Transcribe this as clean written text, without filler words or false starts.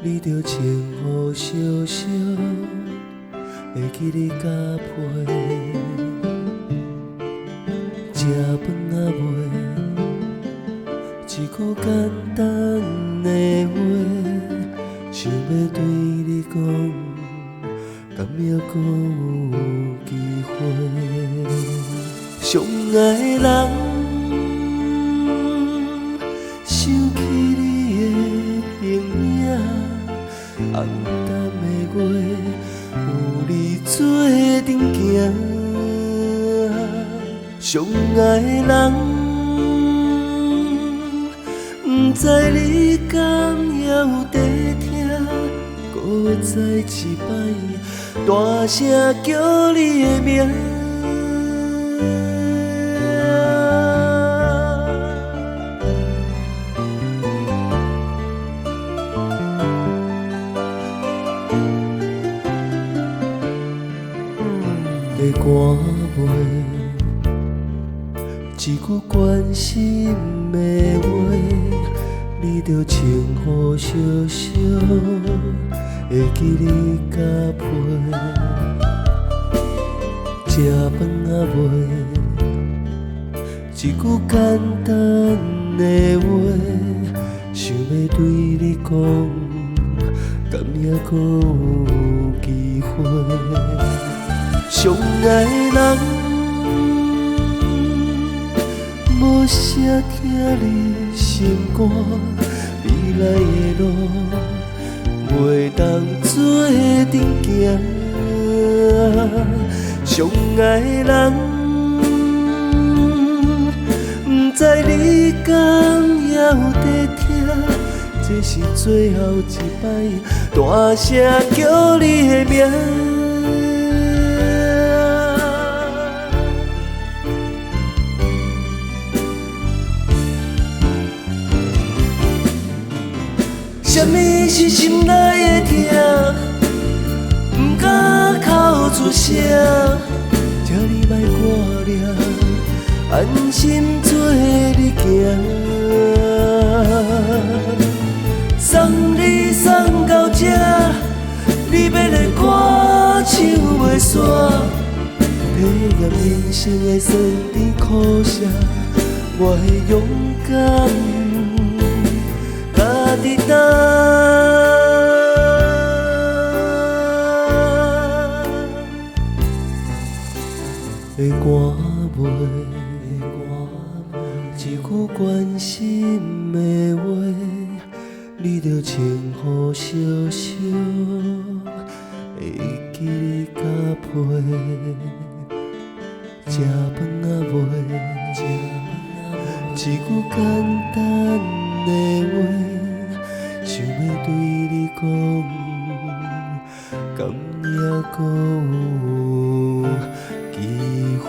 你着穿雨烧烧，会记你甲陪。食饭仔袂，一句简单的话，想要对你讲，敢还阁有机会？相爱的人，想起你的形影，暗淡的月，有你做阵行。相爱的人，不知你敢还有在听，搁再一摆，大声叫你的名。的歌袂，一句关心的话，你着穿雨烧烧，会记你甲陪。食饭仔袂，一句简单的话，想要对你讲，敢还阁有机会？相爱的人，无声听你心肝，未来的路，袂当做阵行。相爱的人，不知你敢还有在听，这是最后一摆，大声叫你的名。什么是心内的痛？不敢口出声，请你莫挂念，安心做你行。送你送到这，你要来看唱袂煞，体验人生的酸甜苦涩，我会勇敢。家己担的歌袂，一句关心的话，你着穿雨烧烧，会记你甲陪。食饭仔袂，一句简单的话。想要对你讲，敢还阁有机会？